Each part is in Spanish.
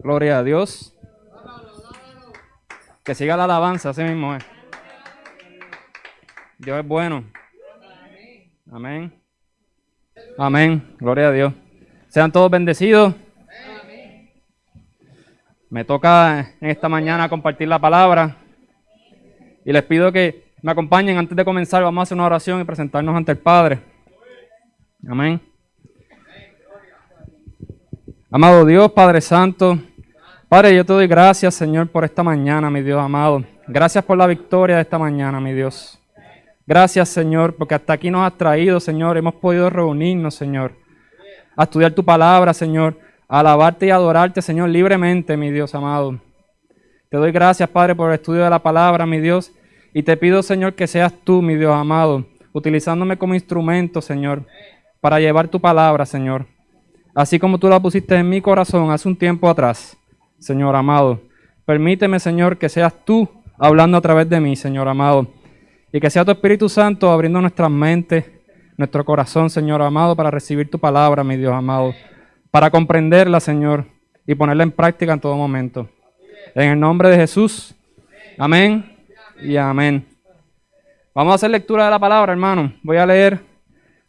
Gloria a Dios. Que siga la alabanza, así mismo es. Dios es bueno. Amén. Amén. Gloria a Dios. Sean todos bendecidos. Me toca en esta mañana compartir la palabra. Y les pido que me acompañen antes de comenzar. Vamos a hacer una oración y presentarnos ante el Padre. Amén. Amado Dios, Padre Santo. Padre, yo te doy gracias, Señor, por esta mañana, mi Dios amado. Gracias por la victoria de esta mañana, mi Dios. Gracias, Señor, porque hasta aquí nos has traído, Señor. Hemos podido reunirnos, Señor, a estudiar tu palabra, Señor, a alabarte y adorarte, Señor, libremente, mi Dios amado. Te doy gracias, Padre, por el estudio de la palabra, mi Dios, y te pido, Señor, que seas tú, mi Dios amado, utilizándome como instrumento, Señor, para llevar tu palabra, Señor. Así como tú la pusiste en mi corazón hace un tiempo atrás, Señor amado. Permíteme, Señor, que seas tú hablando a través de mí, Señor amado. Y que sea tu Espíritu Santo abriendo nuestras mentes, nuestro corazón, Señor amado, para recibir tu palabra, mi Dios amado. Para comprenderla, Señor, y ponerla en práctica en todo momento. En el nombre de Jesús. Amén y amén. Vamos a hacer lectura de la palabra, hermano. Voy a leer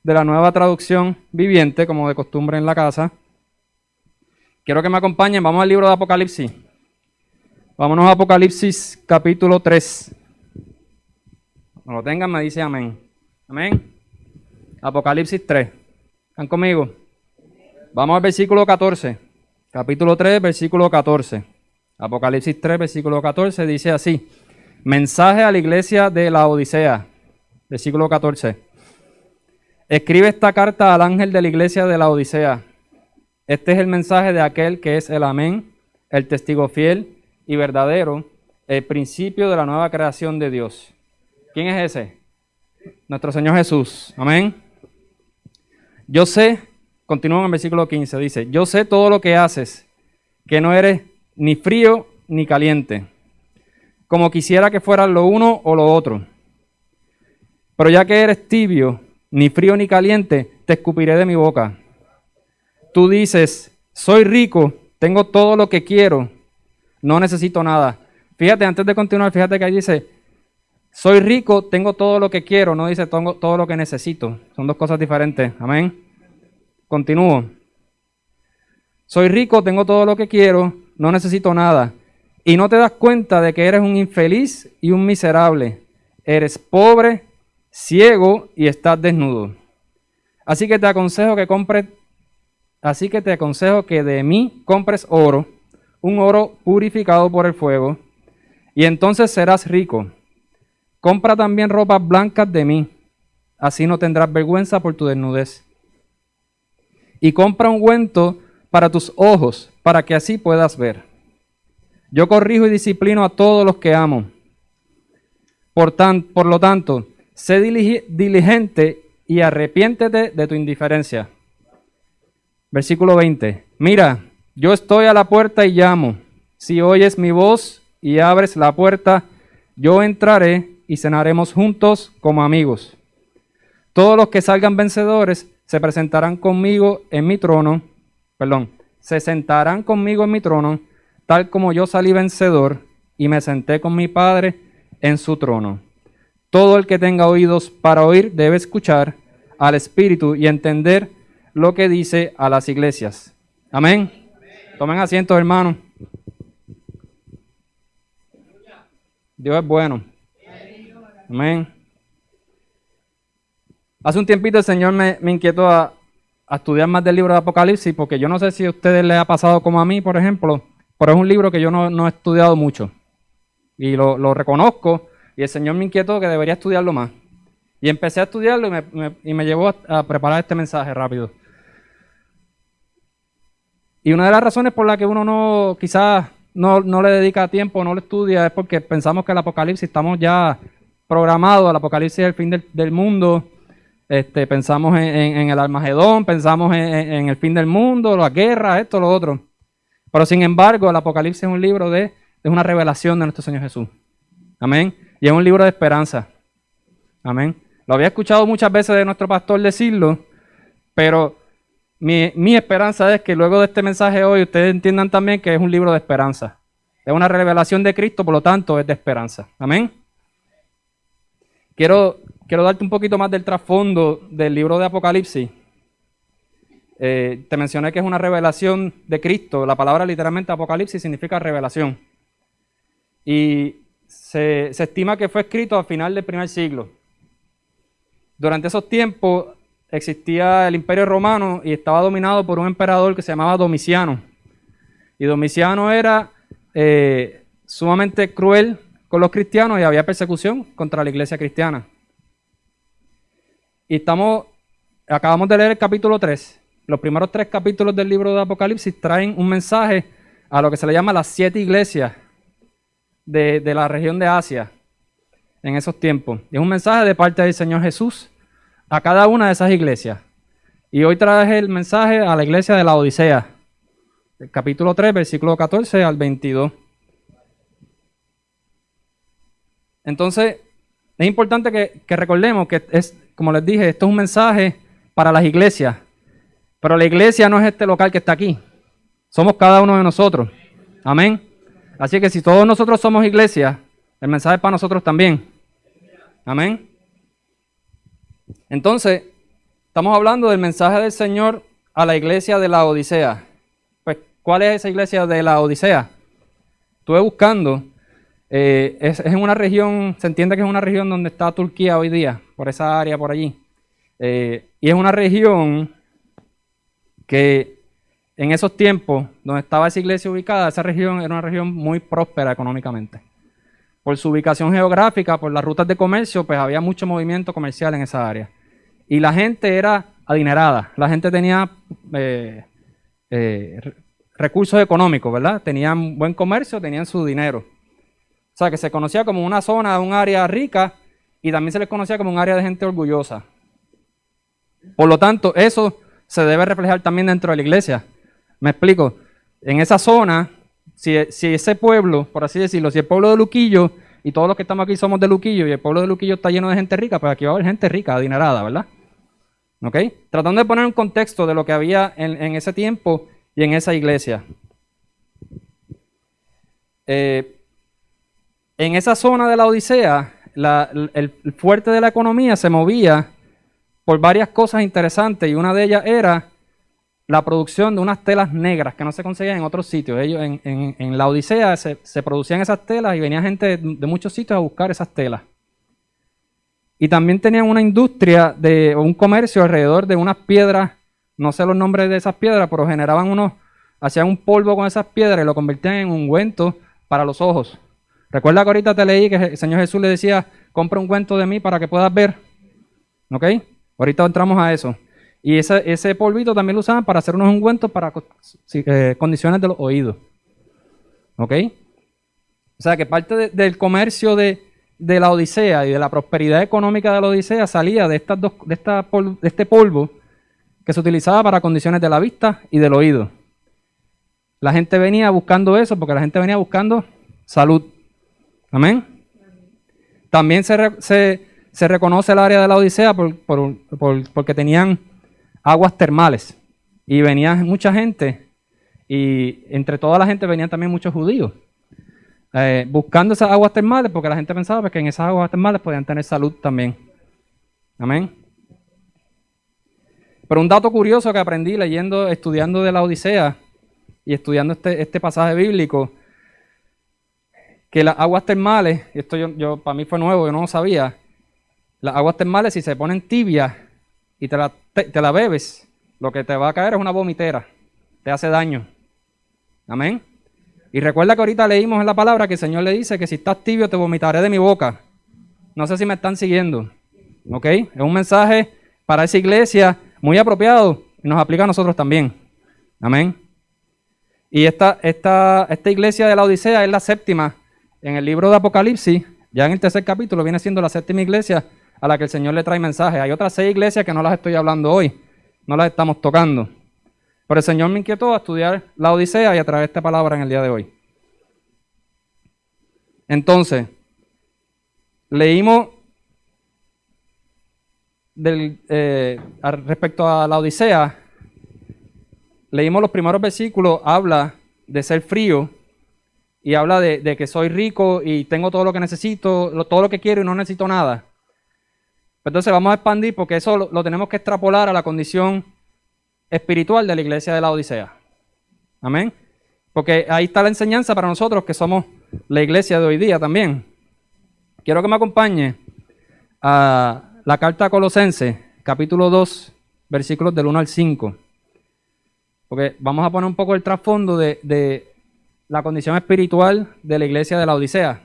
de la Nueva Traducción Viviente, como de costumbre en la casa. Quiero que me acompañen. Vamos al libro de Apocalipsis. Vámonos a Apocalipsis capítulo 3. Cuando lo tengan me dice amén. Amén. Apocalipsis 3. ¿Están conmigo? Vamos al versículo 14. Capítulo 3, versículo 14. Apocalipsis 3, versículo 14 dice así. Mensaje a la iglesia de la Odisea. Versículo 14. Escribe esta carta al ángel de la iglesia de la Odisea. Este es el mensaje de aquel que es el amén, el testigo fiel y verdadero, el principio de la nueva creación de Dios. ¿Quién es ese? Nuestro Señor Jesús. Amén. Yo sé, continúa en el versículo 15, dice, yo sé todo lo que haces, que no eres ni frío ni caliente, como quisiera que fueras lo uno o lo otro. Pero ya que eres tibio, ni frío ni caliente, te escupiré de mi boca. Tú dices, soy rico, tengo todo lo que quiero, no necesito nada. Fíjate, antes de continuar, fíjate que ahí dice, soy rico, tengo todo lo que quiero, no dice tengo todo lo que necesito. Son dos cosas diferentes. Amén. Continúo. Soy rico, tengo todo lo que quiero, no necesito nada. Y no te das cuenta de que eres un infeliz y un miserable. Eres pobre, ciego y estás desnudo. Así que te aconsejo que de mí compres oro, un oro purificado por el fuego, y entonces serás rico. Compra también ropas blancas de mí, así no tendrás vergüenza por tu desnudez. Y compra ungüento para tus ojos, para que así puedas ver. Yo corrijo y disciplino a todos los que amo. Por lo tanto, sé diligente y arrepiéntete de tu indiferencia. Versículo 20. Mira, yo estoy a la puerta y llamo. Si oyes mi voz y abres la puerta, yo entraré y cenaremos juntos como amigos. Todos los que salgan vencedores se sentarán conmigo en mi trono, tal como yo salí vencedor y me senté con mi Padre en su trono. Todo el que tenga oídos para oír debe escuchar al Espíritu y entender lo que dice a las iglesias. Amén. Tomen asiento, hermanos. Dios es bueno. Amén. Hace un tiempito el Señor me inquietó a estudiar más del libro de Apocalipsis, porque yo no sé si a ustedes les ha pasado como a mí, por ejemplo, pero es un libro que yo no he estudiado mucho. Y lo reconozco, y el Señor me inquietó que debería estudiarlo más. Y empecé a estudiarlo y me llevó a preparar este mensaje rápido. Y una de las razones por las que uno quizás no le dedica tiempo, no lo estudia, es porque pensamos que el Apocalipsis estamos ya programados, el Apocalipsis es el fin del mundo, pensamos en el Armagedón, pensamos en el fin del mundo, las guerras, esto, lo otro. Pero sin embargo, el Apocalipsis es un libro es una revelación de nuestro Señor Jesús. Amén. Y es un libro de esperanza. Amén. Lo había escuchado muchas veces de nuestro pastor decirlo, pero mi esperanza es que luego de este mensaje hoy ustedes entiendan también que es un libro de esperanza. Es una revelación de Cristo, por lo tanto es de esperanza. Amén. Quiero darte un poquito más del trasfondo del libro de Apocalipsis. Te mencioné que es una revelación de Cristo. La palabra literalmente Apocalipsis significa revelación. Y se estima que fue escrito al final del primer siglo. Durante esos tiempos existía el Imperio Romano y estaba dominado por un emperador que se llamaba Domiciano. Y Domiciano era sumamente cruel con los cristianos y había persecución contra la iglesia cristiana. Y acabamos de leer el capítulo 3. Los primeros 3 capítulos del libro de Apocalipsis traen un mensaje a lo que se le llama las 7 iglesias de la región de Asia en esos tiempos. Y es un mensaje de parte del Señor Jesús a cada una de esas iglesias. Y hoy traje el mensaje a la iglesia de la Odisea, el capítulo 3, versículo 14 al 22. Entonces, es importante que recordemos que como les dije, esto es un mensaje para las iglesias. Pero la iglesia no es este local que está aquí. Somos cada uno de nosotros. Amén. Así que si todos nosotros somos iglesia, el mensaje es para nosotros también. Amén. Entonces, estamos hablando del mensaje del Señor a la iglesia de la Odisea. Pues, ¿cuál es esa iglesia de la Odisea? Estuve buscando. Es en una región, se entiende que es una región donde está Turquía hoy día, por esa área por allí. Y es una región que en esos tiempos, donde estaba esa iglesia ubicada, esa región era una región muy próspera económicamente. Por su ubicación geográfica, por las rutas de comercio, pues había mucho movimiento comercial en esa área. Y la gente era adinerada, la gente tenía recursos económicos, ¿verdad? Tenían buen comercio, tenían su dinero. O sea, que se conocía como una zona, un área rica, y también se les conocía como un área de gente orgullosa. Por lo tanto, eso se debe reflejar también dentro de la iglesia. Me explico. En esa zona, si ese pueblo, por así decirlo, si el pueblo de Luquillo, y todos los que estamos aquí somos de Luquillo, y el pueblo de Luquillo está lleno de gente rica, pues aquí va a haber gente rica, adinerada, ¿verdad? ¿Ok? Tratando de poner un contexto de lo que había en ese tiempo y en esa iglesia. En esa zona de la Odisea, el fuerte de la economía se movía por varias cosas interesantes, y una de ellas era la producción de unas telas negras que no se conseguían en otros sitios. Ellos en la Odisea se producían esas telas y venía gente de muchos sitios a buscar esas telas. Y también tenían una industria o un comercio alrededor de unas piedras, no sé los nombres de esas piedras, pero hacían un polvo con esas piedras y lo convertían en ungüento para los ojos. Recuerda que ahorita te leí que el Señor Jesús le decía, compra un ungüento de mí para que puedas ver. ¿Ok? Ahorita entramos a eso. Y ese polvito también lo usaban para hacer unos ungüentos para condiciones de los oídos. ¿Ok? O sea que parte del comercio de la Odisea y de la prosperidad económica de la Odisea salía de este polvo que se utilizaba para condiciones de la vista y del oído. La gente venía buscando eso porque la gente venía buscando salud. Amén. También se reconoce el área de la Odisea porque tenían aguas termales y venía mucha gente, y entre toda la gente venían también muchos judíos buscando esas aguas termales porque la gente pensaba que en esas aguas termales podían tener salud también. Amén. Pero un dato curioso que aprendí estudiando de la Odisea y estudiando este pasaje bíblico, que las aguas termales, esto yo para mí fue nuevo, yo no lo sabía, las aguas termales si se ponen tibias y te la bebes, lo que te va a caer es una vomitera, te hace daño. Amén. Y recuerda que ahorita leímos en la palabra que el Señor le dice que si estás tibio te vomitaré de mi boca. No sé si me están siguiendo. ¿Ok? Es un mensaje para esa iglesia muy apropiado y nos aplica a nosotros también. Amén. Y esta iglesia de la Odisea es la séptima en el libro de Apocalipsis. Ya en el 3er capítulo viene siendo la séptima iglesia a la que el Señor le trae mensajes. Hay otras 6 iglesias que no las estoy hablando hoy, no las estamos tocando. Pero el Señor me inquietó a estudiar la Odisea y a traer esta palabra en el día de hoy. Entonces, leímos respecto a la Odisea, leímos los primeros versículos, habla de ser frío y habla de que soy rico y tengo todo lo que necesito, todo lo que quiero y no necesito nada. Entonces vamos a expandir porque eso lo tenemos que extrapolar a la condición espiritual de la iglesia de la Odisea. Amén. Porque ahí está la enseñanza para nosotros que somos la iglesia de hoy día también. Quiero que me acompañe a la carta a Colosenses, capítulo 2, versículos del 1 al 5. Porque vamos a poner un poco el trasfondo de la condición espiritual de la iglesia de la Odisea.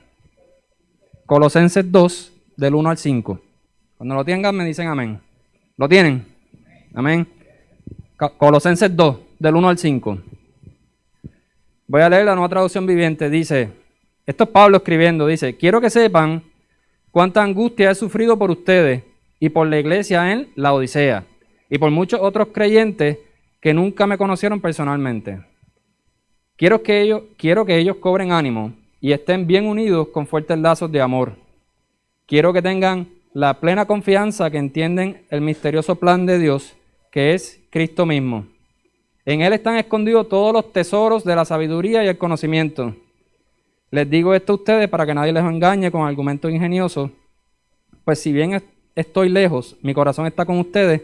Colosenses 2, del 1 al 5. Cuando lo tengan me dicen amén. ¿Lo tienen? Amén. Colosenses 2, del 1 al 5. Voy a leer la Nueva Traducción Viviente. Dice, esto es Pablo escribiendo, dice, quiero que sepan cuánta angustia he sufrido por ustedes y por la iglesia en la Odisea y por muchos otros creyentes que nunca me conocieron personalmente. Quiero que ellos cobren ánimo y estén bien unidos con fuertes lazos de amor. Quiero que tengan la plena confianza que entienden el misterioso plan de Dios, que es Cristo mismo. En Él están escondidos todos los tesoros de la sabiduría y el conocimiento. Les digo esto a ustedes para que nadie les engañe con argumentos ingeniosos, pues si bien estoy lejos, mi corazón está con ustedes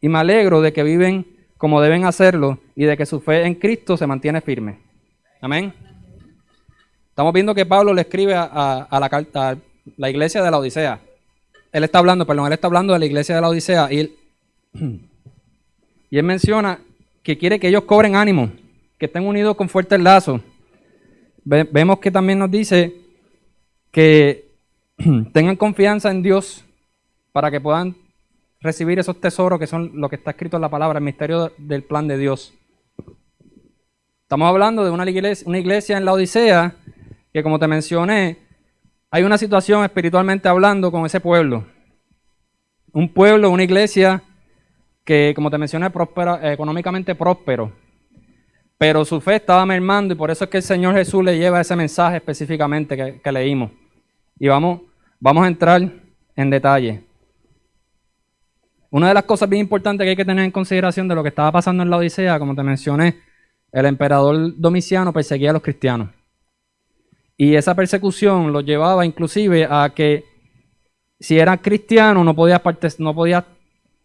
y me alegro de que viven como deben hacerlo y de que su fe en Cristo se mantiene firme. Amén. Estamos viendo que Pablo le escribe a la iglesia de la Odisea. Él está hablando de la iglesia de la Odisea y él menciona que quiere que ellos cobren ánimo, que estén unidos con fuertes lazos. Vemos que también nos dice que tengan confianza en Dios para que puedan recibir esos tesoros que son lo que está escrito en la palabra, el misterio del plan de Dios. Estamos hablando de una iglesia en la Odisea que, como te mencioné, hay una situación espiritualmente hablando con ese pueblo. Un pueblo, una iglesia que, como te mencioné, económicamente próspero. Pero su fe estaba mermando y por eso es que el Señor Jesús le lleva ese mensaje específicamente que leímos. Y vamos a entrar en detalle. Una de las cosas bien importantes que hay que tener en consideración de lo que estaba pasando en la Odisea, como te mencioné, el emperador Domiciano perseguía a los cristianos. Y esa persecución los llevaba inclusive a que si eras cristiano no podías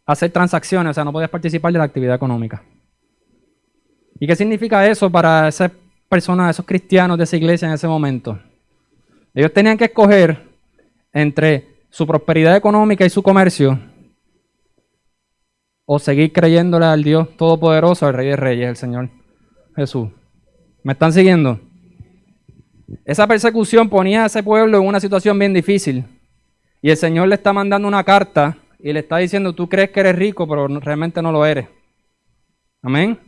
hacer transacciones, o sea, no podías participar de la actividad económica. ¿Y qué significa eso para esas personas, esos cristianos de esa iglesia en ese momento? Ellos tenían que escoger entre su prosperidad económica y su comercio o seguir creyéndole al Dios Todopoderoso, al Rey de Reyes, el Señor Jesús. ¿Me están siguiendo? Esa persecución ponía a ese pueblo en una situación bien difícil. Y el Señor le está mandando una carta y le está diciendo, tú crees que eres rico, pero realmente no lo eres. Amén.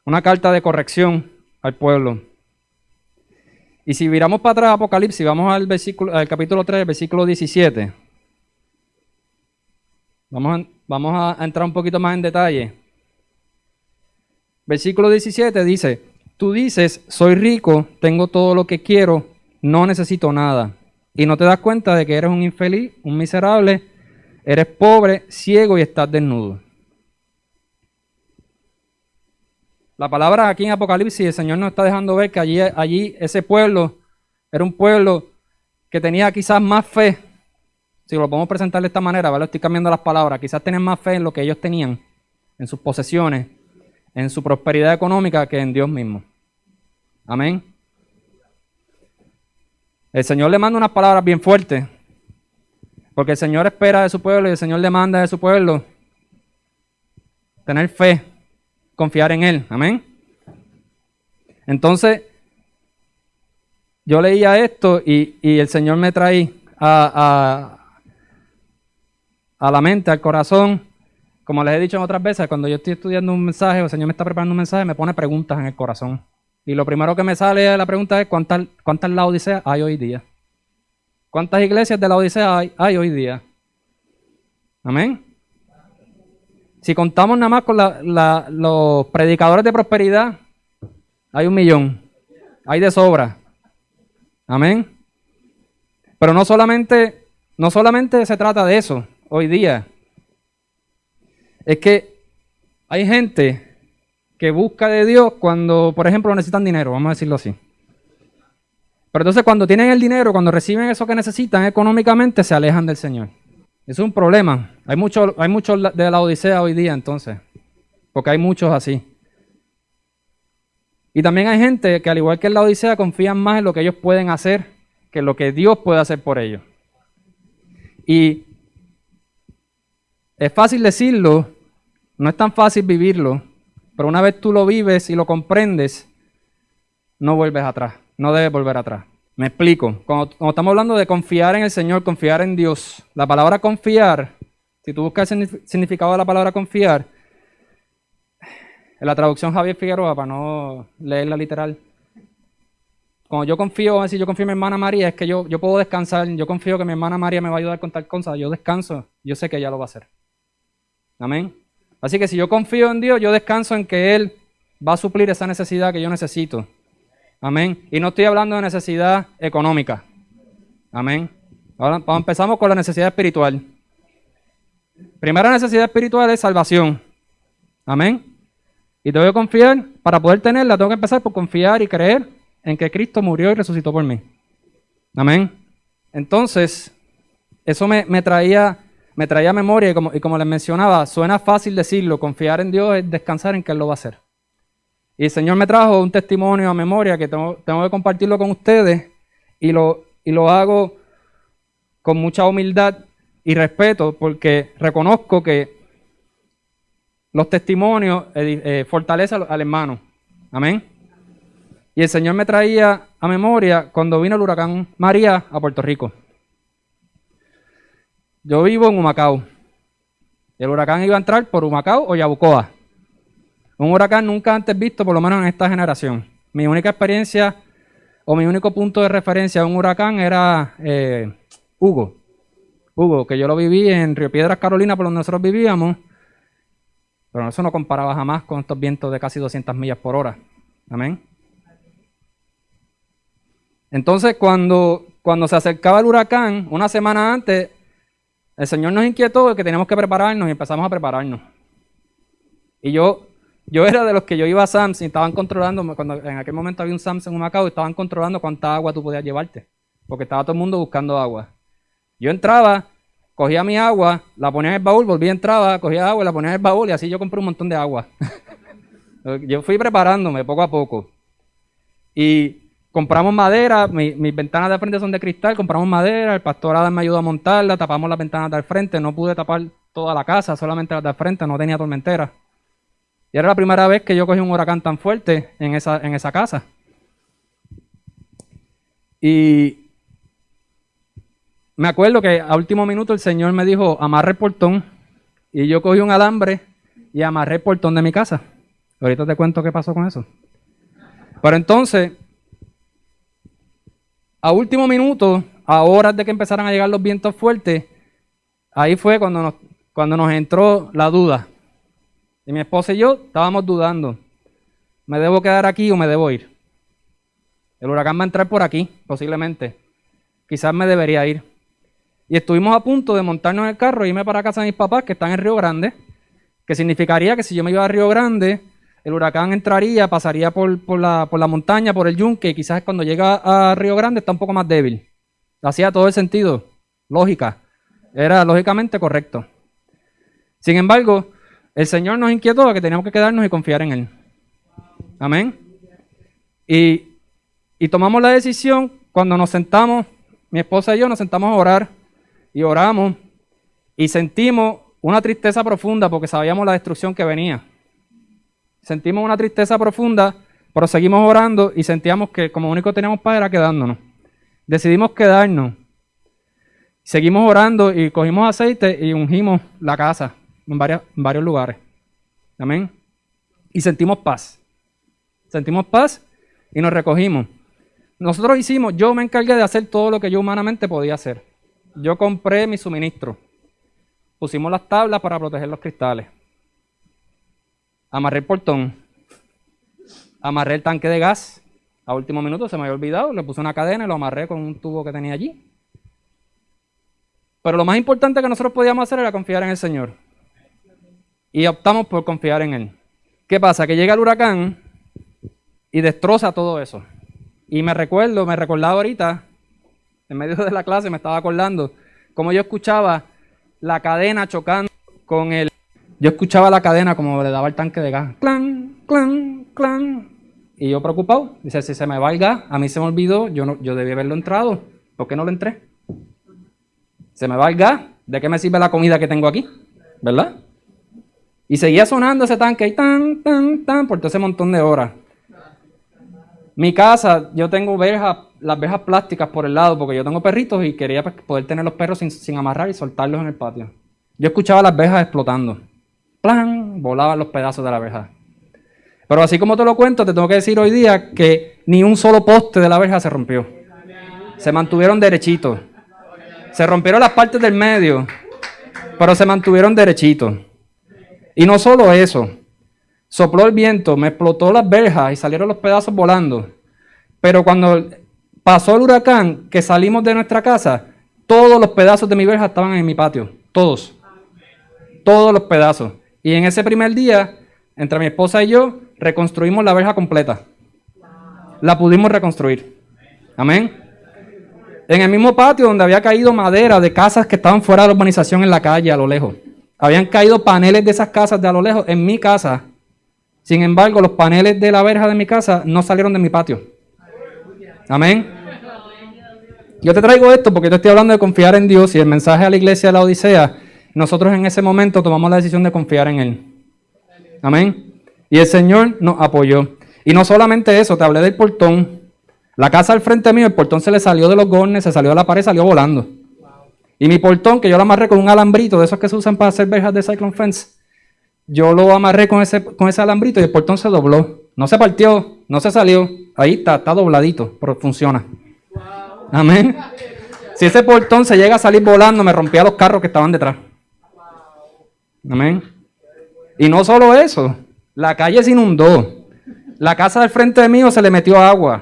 Una carta de corrección al pueblo. Y si viramos para atrás Apocalipsis, vamos al capítulo 3, versículo 17. Vamos a entrar un poquito más en detalle. Versículo 17 dice, tú dices, soy rico, tengo todo lo que quiero, no necesito nada. Y no te das cuenta de que eres un infeliz, un miserable, eres pobre, ciego y estás desnudo. La palabra aquí en Apocalipsis, el Señor nos está dejando ver que allí ese pueblo era un pueblo que tenía quizás más fe. Si lo podemos presentar de esta manera, ¿vale? Estoy cambiando las palabras. Quizás tenían más fe en lo que ellos tenían, en sus posesiones, en su prosperidad económica, que en Dios mismo. Amén. El Señor le manda unas palabras bien fuertes, porque el Señor espera de su pueblo y el Señor demanda de su pueblo tener fe, confiar en Él. Amén. Entonces, yo leía esto y el Señor me trae a la mente, al corazón. Como les he dicho en otras veces, cuando yo estoy estudiando un mensaje o el Señor me está preparando un mensaje, me pone preguntas en el corazón. Y lo primero que me sale de la pregunta es ¿cuántas Laodiceas hay hoy día? ¿Cuántas iglesias de la Odisea hay hoy día? Amén. Si contamos nada más con los predicadores de prosperidad, hay 1 millón. Hay de sobra. Amén. Pero no solamente se trata de eso hoy día. Es que hay gente que busca de Dios cuando, por ejemplo, necesitan dinero, vamos a decirlo así. Pero entonces cuando tienen el dinero, cuando reciben eso que necesitan económicamente, se alejan del Señor. Eso es un problema. Hay muchos de la Odisea hoy día entonces, porque hay muchos así. Y también hay gente que al igual que en la Odisea confían más en lo que ellos pueden hacer que en lo que Dios puede hacer por ellos. Y es fácil decirlo, no es tan fácil vivirlo, pero una vez tú lo vives y lo comprendes, no vuelves atrás, no debes volver atrás. Me explico. Cuando estamos hablando de confiar en el Señor, confiar en Dios, la palabra confiar, si tú buscas el significado de la palabra confiar, en la traducción Javier Figueroa, para no leerla literal, cuando yo confío, vamos a decir, yo confío en mi hermana María, es que yo puedo descansar, yo confío que mi hermana María me va a ayudar con tal cosa, yo descanso, yo sé que ella lo va a hacer. Amén. Así que si yo confío en Dios, yo descanso en que Él va a suplir esa necesidad que yo necesito. Amén. Y no estoy hablando de necesidad económica. Amén. Ahora empezamos con la necesidad espiritual. Primera necesidad espiritual es salvación. Amén. Y tengo que confiar, para poder tenerla, tengo que empezar por confiar y creer en que Cristo murió y resucitó por mí. Amén. Entonces, eso me traía memoria y como les mencionaba, suena fácil decirlo, confiar en Dios es descansar en que Él lo va a hacer. Y el Señor me trajo un testimonio a memoria que tengo que compartirlo con ustedes y lo hago con mucha humildad y respeto porque reconozco que los testimonios fortalecen al hermano. Amén. Y el Señor me traía a memoria cuando vino el huracán María a Puerto Rico. Yo vivo en Humacao. El huracán iba a entrar por Humacao o Yabucoa. Un huracán nunca antes visto, por lo menos en esta generación. Mi única experiencia o mi único punto de referencia a un huracán era Hugo. Hugo, que yo lo viví en Río Piedras, Carolina, por donde nosotros vivíamos. Pero eso no comparaba jamás con estos vientos de casi 200 millas por hora. Amén. Entonces, cuando se acercaba el huracán, una semana antes, el Señor nos inquietó de que teníamos que prepararnos y empezamos a prepararnos. Y yo era de los que yo iba a Sam's y estaban controlando, cuando en aquel momento había un Sam's en Humacao, y estaban controlando cuánta agua tú podías llevarte, porque estaba todo el mundo buscando agua. Yo entraba, cogía mi agua, la ponía en el baúl, volvía, entraba, cogía agua, la ponía en el baúl y así yo compré un montón de agua. Yo fui preparándome poco a poco. Y compramos madera, mis ventanas de frente son de cristal, compramos madera, el pastor Adam me ayudó a montarla, tapamos las ventanas del frente, no pude tapar toda la casa, solamente las del frente, no tenía tormentera. Y era la primera vez que yo cogí un huracán tan fuerte en esa casa. Y me acuerdo que a último minuto el Señor me dijo, amarre el portón, y yo cogí un alambre y amarré el portón de mi casa. Ahorita te cuento qué pasó con eso. Pero entonces, a último minuto, a horas de que empezaran a llegar los vientos fuertes, ahí fue cuando nos entró la duda. Y mi esposa y yo estábamos dudando. ¿Me debo quedar aquí o me debo ir? El huracán va a entrar por aquí, posiblemente. Quizás me debería ir. Y estuvimos a punto de montarnos en el carro e irme para casa de mis papás, que están en Río Grande, que significaría que si yo me iba a Río Grande, el huracán entraría, pasaría por la montaña, por el yunque, y quizás cuando llega a Río Grande está un poco más débil. Hacía todo el sentido, lógica. Era lógicamente correcto. Sin embargo, el Señor nos inquietó a que teníamos que quedarnos y confiar en Él. Amén. Y tomamos la decisión cuando nos sentamos, mi esposa y yo nos sentamos a orar y oramos y sentimos una tristeza profunda porque sabíamos la destrucción que venía. Sentimos una tristeza profunda, pero seguimos orando y sentíamos que como único que teníamos para era quedándonos. Decidimos quedarnos. Seguimos orando y cogimos aceite y ungimos la casa en varios lugares. Amén. Y sentimos paz. Sentimos paz y nos recogimos. Yo me encargué de hacer todo lo que yo humanamente podía hacer. Yo compré mi suministro. Pusimos las tablas para proteger los cristales. Amarré el portón. Amarré el tanque de gas. A último minuto se me había olvidado. Le puse una cadena y lo amarré con un tubo que tenía allí. Pero lo más importante que nosotros podíamos hacer era confiar en el Señor. Y optamos por confiar en Él. ¿Qué pasa? Que llega el huracán y destroza todo eso. Y me recordaba ahorita, en medio de la clase me estaba acordando, como yo escuchaba la cadena chocando con el... Yo escuchaba la cadena como le daba el tanque de gas. Clan, clan, clan. Y yo preocupado, dice, si se me va el gas, a mí se me olvidó, yo debí haberlo entrado. ¿Por qué no lo entré? Se me va el gas, ¿de qué me sirve la comida que tengo aquí? ¿Verdad? Y seguía sonando ese tanque y tan, tan, tan, por todo ese montón de horas. Mi casa, yo tengo las verjas plásticas por el lado, porque yo tengo perritos y quería pues, poder tener los perros sin amarrar y soltarlos en el patio. Yo escuchaba las verjas explotando. ¡Plan! Volaban los pedazos de la verja. Pero así como te lo cuento, te tengo que decir hoy día que ni un solo poste de la verja se rompió. Se mantuvieron derechitos. Se rompieron las partes del medio, pero se mantuvieron derechitos. Y no solo eso. Sopló el viento, me explotó las verjas y salieron los pedazos volando. Pero cuando pasó el huracán, que salimos de nuestra casa, todos los pedazos de mi verja estaban en mi patio. Todos. Todos los pedazos. Y en ese primer día, entre mi esposa y yo, reconstruimos la verja completa. La pudimos reconstruir. Amén. En el mismo patio donde había caído madera de casas que estaban fuera de la urbanización en la calle, a lo lejos. Habían caído paneles de esas casas de a lo lejos en mi casa. Sin embargo, los paneles de la verja de mi casa no salieron de mi patio. Amén. Yo te traigo esto porque te estoy hablando de confiar en Dios y el mensaje a la iglesia de la Odisea. Nosotros en ese momento tomamos la decisión de confiar en Él. Amén. Y el Señor nos apoyó. Y no solamente eso, te hablé del portón. La casa al frente mío, el portón se le salió de los gornes, se salió de la pared, salió volando. Y mi portón, que yo lo amarré con un alambrito, de esos que se usan para hacer verjas de Cyclone Fence, yo lo amarré con ese alambrito y el portón se dobló. No se partió, no se salió. Ahí está dobladito, pero funciona. Amén. Si ese portón se llega a salir volando, me rompía los carros que estaban detrás. Amén. Y no solo eso, la calle se inundó. La casa del frente mío se le metió agua.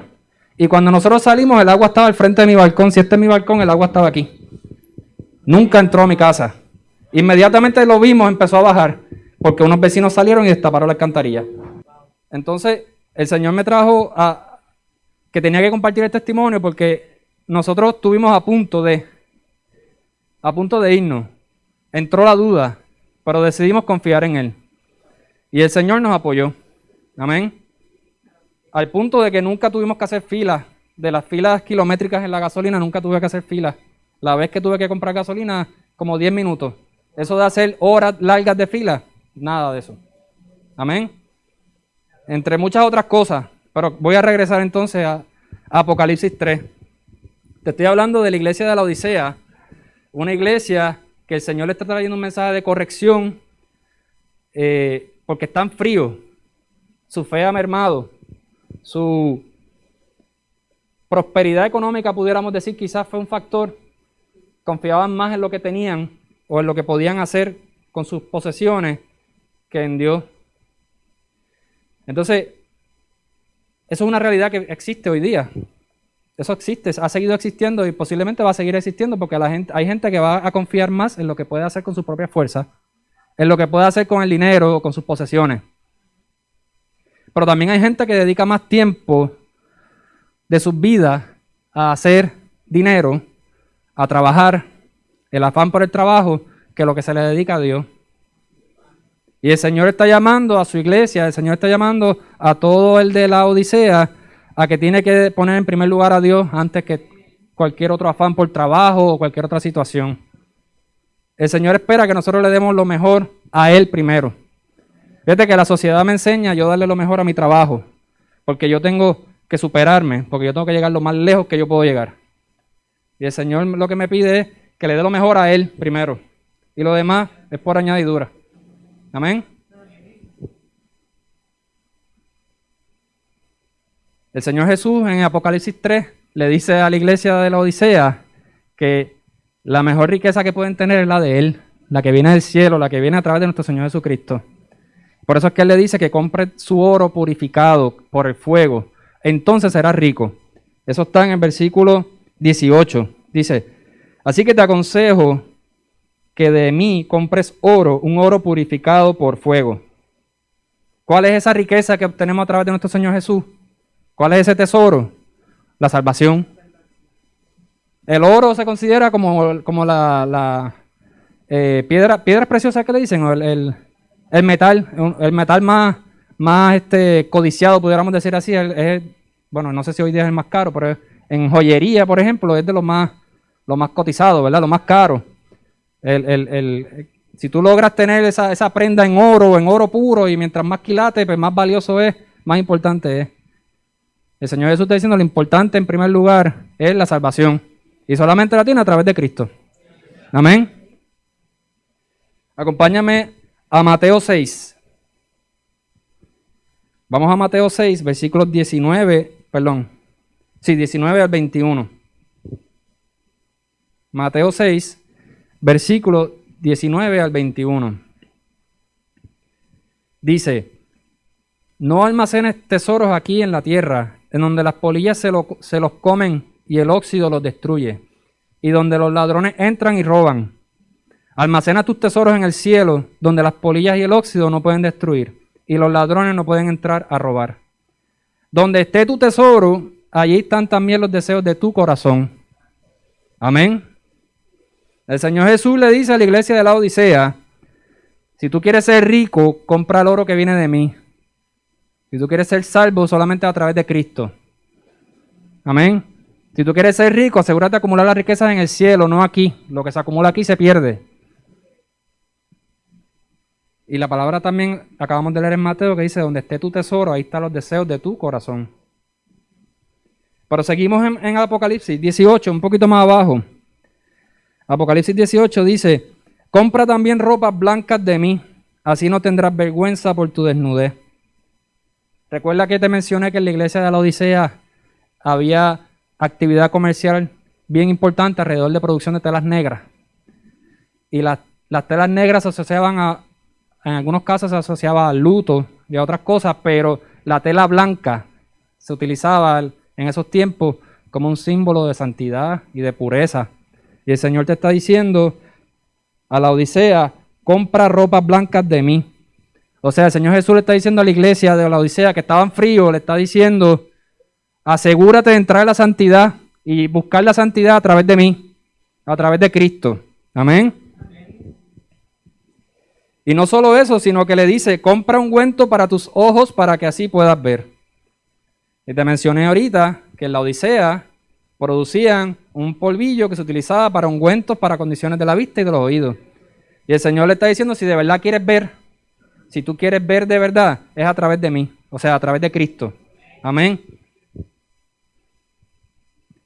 Y cuando nosotros salimos, el agua estaba al frente de mi balcón. Si este es mi balcón, el agua estaba aquí. Nunca entró a mi casa. Inmediatamente lo vimos, empezó a bajar, porque unos vecinos salieron y destaparon la alcantarilla. Entonces, el Señor me trajo a que tenía que compartir el testimonio porque nosotros estuvimos a punto de irnos. Entró la duda, pero decidimos confiar en Él. Y el Señor nos apoyó. Amén. Al punto de que nunca tuvimos que hacer filas. De las filas kilométricas en la gasolina, nunca tuve que hacer filas. La vez que tuve que comprar gasolina, como 10 minutos. Eso de hacer horas largas de fila, nada de eso. Amén. Entre muchas otras cosas. Pero voy a regresar entonces a Apocalipsis 3. Te estoy hablando de la iglesia de la Odisea. Una iglesia que el Señor le está trayendo un mensaje de corrección. Porque están fríos. Su fe ha mermado. Su prosperidad económica, pudiéramos decir, quizás fue un factor. Confiaban más en lo que tenían o en lo que podían hacer con sus posesiones que en Dios. Entonces, eso es una realidad que existe hoy día. Eso existe, ha seguido existiendo y posiblemente va a seguir existiendo porque hay gente que va a confiar más en lo que puede hacer con su propia fuerza, en lo que puede hacer con el dinero o con sus posesiones. Pero también hay gente que dedica más tiempo de sus vidas a hacer dinero, a trabajar, el afán por el trabajo, que lo que se le dedica a Dios. Y el Señor está llamando a su iglesia, el Señor está llamando a todo el de la Odisea a que tiene que poner en primer lugar a Dios antes que cualquier otro afán por trabajo o cualquier otra situación. El Señor espera que nosotros le demos lo mejor a Él primero. Fíjate que la sociedad me enseña a yo darle lo mejor a mi trabajo, porque yo tengo que superarme, porque yo tengo que llegar lo más lejos que yo puedo llegar. Y el Señor lo que me pide es que le dé lo mejor a Él primero, y lo demás es por añadidura. Amén. El Señor Jesús en Apocalipsis 3 le dice a la iglesia de la Odisea que la mejor riqueza que pueden tener es la de Él, la que viene del cielo, la que viene a través de nuestro Señor Jesucristo. Por eso es que Él le dice que compre su oro purificado por el fuego, entonces será rico. Eso está en el versículo 18. Dice, así que te aconsejo que de mí compres oro, un oro purificado por fuego. ¿Cuál es esa riqueza que obtenemos a través de nuestro Señor Jesús? ¿Cuál es ese tesoro? La salvación. El oro se considera como la piedras preciosas que le dicen, o el metal más codiciado, pudiéramos decir así. Bueno, no sé si hoy día es el más caro, pero en joyería, por ejemplo, es de lo más cotizado, ¿verdad? Lo más caro. Si tú logras tener esa prenda en oro puro, y mientras más quilate, pues más valioso es, más importante es. El Señor Jesús está diciendo lo importante en primer lugar es la salvación. Y solamente la tiene a través de Cristo. Amén. Acompáñame a Mateo 6. Vamos a Mateo 6, versículos 19 al 21. Mateo 6, versículos 19 al 21. Dice: no almacenes tesoros aquí en la tierra, en donde las polillas se los comen y el óxido los destruye, y donde los ladrones entran y roban. Almacena tus tesoros en el cielo, donde las polillas y el óxido no pueden destruir, y los ladrones no pueden entrar a robar. Donde esté tu tesoro, allí están también los deseos de tu corazón. Amén. El Señor Jesús le dice a la iglesia de la Odisea: si tú quieres ser rico, compra el oro que viene de mí. Si tú quieres ser salvo, solamente a través de Cristo. Amén. Si tú quieres ser rico, asegúrate de acumular las riquezas en el cielo, no aquí. Lo que se acumula aquí se pierde. Y la palabra también, acabamos de leer en Mateo, que dice: donde esté tu tesoro, ahí están los deseos de tu corazón. Pero seguimos en Apocalipsis 18, un poquito más abajo. Apocalipsis 18 dice: compra también ropas blancas de mí, así no tendrás vergüenza por tu desnudez. Recuerda que te mencioné que en la iglesia de la Odisea había actividad comercial bien importante alrededor de producción de telas negras. Y las telas negras se asociaban en algunos casos se asociaba al luto y a otras cosas, pero la tela blanca se utilizaba en esos tiempos como un símbolo de santidad y de pureza. Y el Señor te está diciendo a la Odisea: compra ropas blancas de mí. O sea, el Señor Jesús le está diciendo a la iglesia de la Odisea que estaban fríos, le está diciendo: asegúrate de entrar en la santidad y buscar la santidad a través de mí, a través de Cristo. Amén. Y no solo eso, sino que le dice: compra ungüento para tus ojos para que así puedas ver. Y te mencioné ahorita que en la Odisea producían un polvillo que se utilizaba para ungüentos para condiciones de la vista y de los oídos. Y el Señor le está diciendo: si de verdad quieres ver, si tú quieres ver de verdad, es a través de mí, o sea, a través de Cristo. Amén.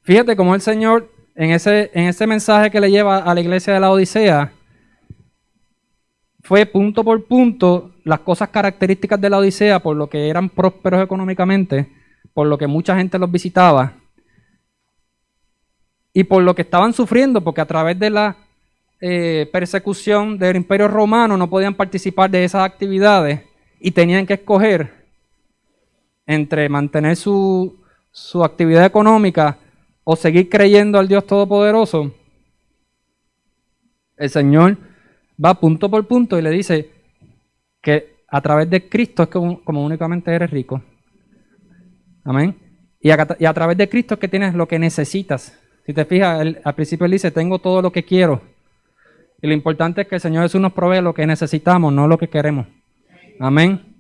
Fíjate cómo el Señor, en ese mensaje que le lleva a la iglesia de la Odisea, fue punto por punto las cosas características de la Odisea, por lo que eran prósperos económicamente, por lo que mucha gente los visitaba, y por lo que estaban sufriendo, porque a través de la persecución del Imperio Romano no podían participar de esas actividades y tenían que escoger entre mantener su actividad económica o seguir creyendo al Dios Todopoderoso. El Señor va punto por punto y le dice que a través de Cristo es como únicamente eres rico. Amén. Y a través de Cristo es que tienes lo que necesitas. Si te fijas, al principio él dice: tengo todo lo que quiero. Y lo importante es que el Señor Jesús nos provee lo que necesitamos, no lo que queremos. Amén.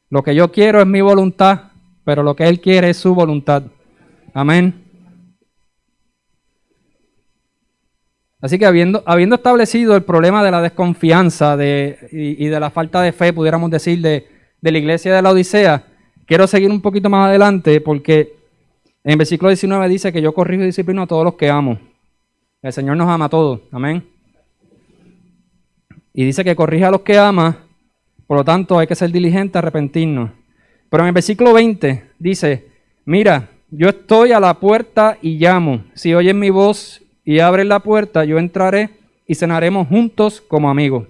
Lo que yo quiero es mi voluntad, pero lo que Él quiere es su voluntad. Amén. Así que habiendo establecido el problema de la desconfianza y de la falta de fe, pudiéramos decir, de la iglesia de la Odisea, quiero seguir un poquito más adelante, porque en el versículo 19 dice que yo corrijo y disciplino a todos los que amo. El Señor nos ama a todos. Amén. Y dice que corrige a los que ama, por lo tanto hay que ser diligente, arrepentirnos. Pero en el versículo 20 dice: mira, yo estoy a la puerta y llamo. Si oyen mi voz y abren la puerta, yo entraré y cenaremos juntos como amigos.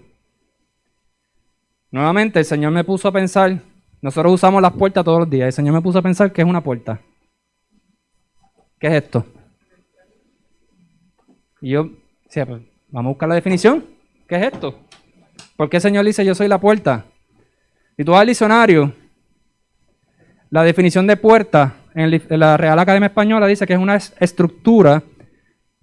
Nuevamente el Señor me puso a pensar, nosotros usamos las puertas todos los días, el Señor me puso a pensar ¿qué es una puerta? ¿Qué es esto? Y yo, sí, pues, vamos a buscar la definición. ¿Qué es esto? ¿Por qué el Señor dice yo soy la puerta? Si tú vas al diccionario, la definición de puerta en la Real Academia Española dice que es una estructura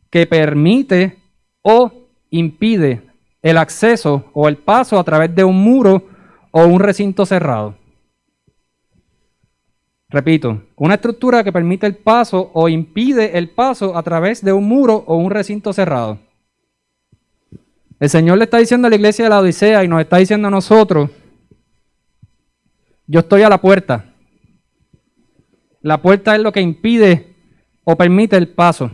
que permite o impide el acceso o el paso a través de un muro o un recinto cerrado. Repito, una estructura que permite el paso o impide el paso a través de un muro o un recinto cerrado. El Señor le está diciendo a la iglesia de la Odisea y nos está diciendo a nosotros, yo estoy a la puerta. La puerta es lo que impide o permite el paso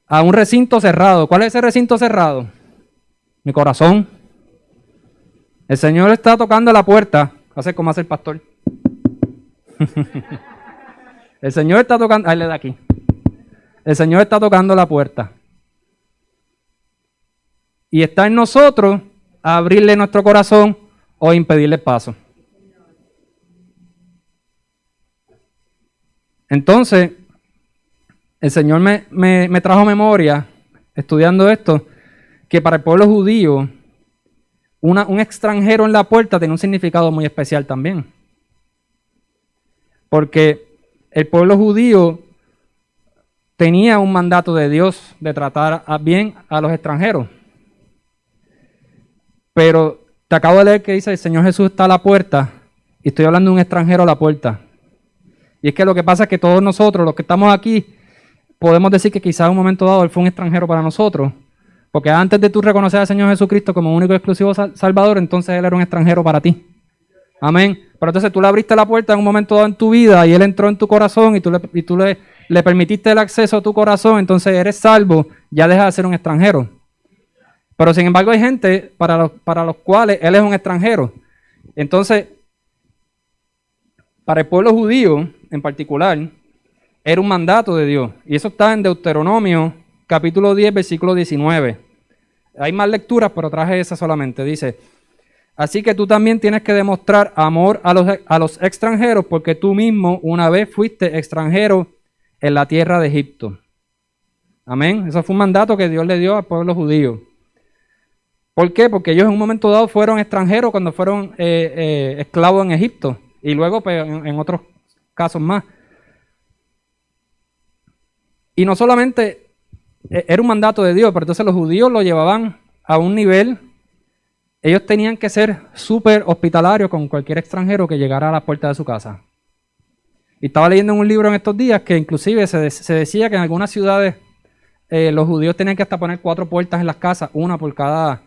a un recinto cerrado. ¿Cuál es ese recinto cerrado? Mi corazón. El Señor está tocando la puerta. Hace como hace el pastor. El Señor está tocando. Ahí le da aquí. El Señor está tocando la puerta. Y está en nosotros abrirle nuestro corazón o impedirle el paso. Entonces, el Señor me trajo memoria, estudiando esto, que para el pueblo judío, un extranjero en la puerta tiene un significado muy especial también. Porque el pueblo judío tenía un mandato de Dios de tratar bien a los extranjeros. Pero te acabo de leer que dice, el Señor Jesús está a la puerta, y estoy hablando de un extranjero a la puerta. Y es que lo que pasa es que todos nosotros, los que estamos aquí, podemos decir que quizás en un momento dado Él fue un extranjero para nosotros. Porque antes de tú reconocer al Señor Jesucristo como único y exclusivo Salvador, entonces Él era un extranjero para ti. Amén. Pero entonces tú le abriste la puerta en un momento dado en tu vida y Él entró en tu corazón y tú le permitiste el acceso a tu corazón, entonces eres salvo, ya deja de ser un extranjero. Pero sin embargo hay gente para los cuales Él es un extranjero. Entonces, para el pueblo judío en particular, era un mandato de Dios. Y eso está en Deuteronomio, capítulo 10, versículo 19. Hay más lecturas, pero traje esa solamente. Dice, así que tú también tienes que demostrar amor a los extranjeros, porque tú mismo una vez fuiste extranjero en la tierra de Egipto. Amén. Eso fue un mandato que Dios le dio al pueblo judío. ¿Por qué? Porque ellos en un momento dado fueron extranjeros cuando fueron esclavos en Egipto. Y luego pues, en otros casos más. Y no solamente era un mandato de Dios, pero entonces los judíos lo llevaban a un nivel. Ellos tenían que ser súper hospitalarios con cualquier extranjero que llegara a la puerta de su casa. Y estaba leyendo en un libro en estos días que inclusive se decía que en algunas ciudades los judíos tenían que hasta poner 4 puertas en las casas, una por cada,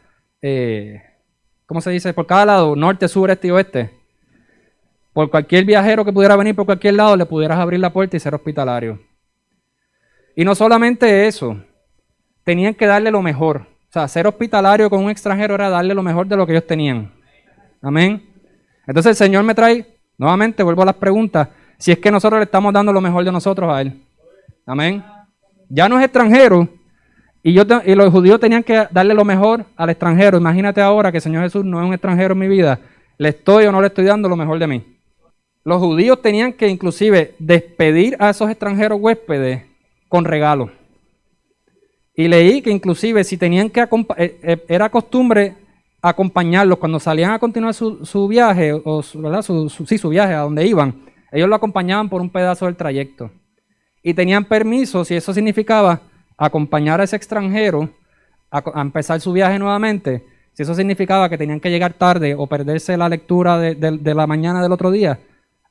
¿cómo se dice? Por cada lado, norte, sur, este y oeste. Por cualquier viajero que pudiera venir por cualquier lado, le pudieras abrir la puerta y ser hospitalario. Y no solamente eso, tenían que darle lo mejor. O sea, ser hospitalario con un extranjero era darle lo mejor de lo que ellos tenían. Amén. Entonces el Señor me trae, nuevamente vuelvo a las preguntas, si es que nosotros le estamos dando lo mejor de nosotros a Él. Amén. Ya no es extranjero, y los judíos tenían que darle lo mejor al extranjero. Imagínate ahora que el Señor Jesús no es un extranjero en mi vida, ¿le estoy o no le estoy dando lo mejor de mí? Los judíos tenían que inclusive despedir a esos extranjeros huéspedes con regalos. Y leí que inclusive si tenían que era costumbre acompañarlos cuando salían a continuar su viaje, o ¿verdad? Su viaje a donde iban, ellos lo acompañaban por un pedazo del trayecto. Y tenían permiso, si eso significaba acompañar a ese extranjero a empezar su viaje nuevamente, si eso significaba que tenían que llegar tarde o perderse la lectura de la mañana del otro día,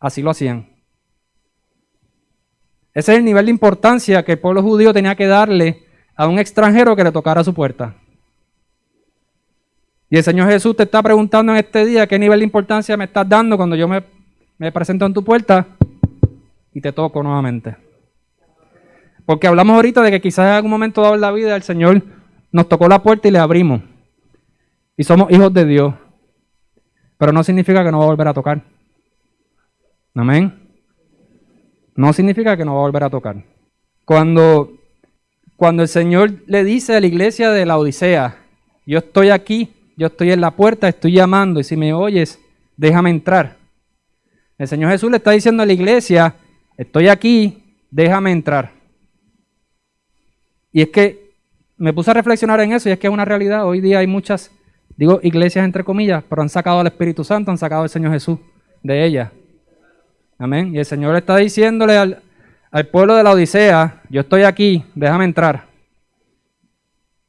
así lo hacían. Ese es el nivel de importancia que el pueblo judío tenía que darle a un extranjero que le tocara su puerta. Y el Señor Jesús te está preguntando en este día qué nivel de importancia me estás dando cuando yo me presento en tu puerta y te toco nuevamente. Porque hablamos ahorita de que quizás en algún momento dado en la vida el Señor nos tocó la puerta y le abrimos. Y somos hijos de Dios. Pero no significa que no va a volver a tocar. Amén. No significa que no va a volver a tocar. Cuando el Señor le dice a la iglesia de la Odisea, yo estoy aquí, yo estoy en la puerta, estoy llamando, y si me oyes, déjame entrar. El Señor Jesús le está diciendo a la iglesia, estoy aquí, déjame entrar. Y es que me puse a reflexionar en eso, y es que es una realidad. Hoy día hay muchas Digo iglesias entre comillas, pero han sacado al Espíritu Santo, han sacado al Señor Jesús de ellas. Amén. Y el Señor está diciéndole al pueblo de la Odisea, yo estoy aquí, déjame entrar.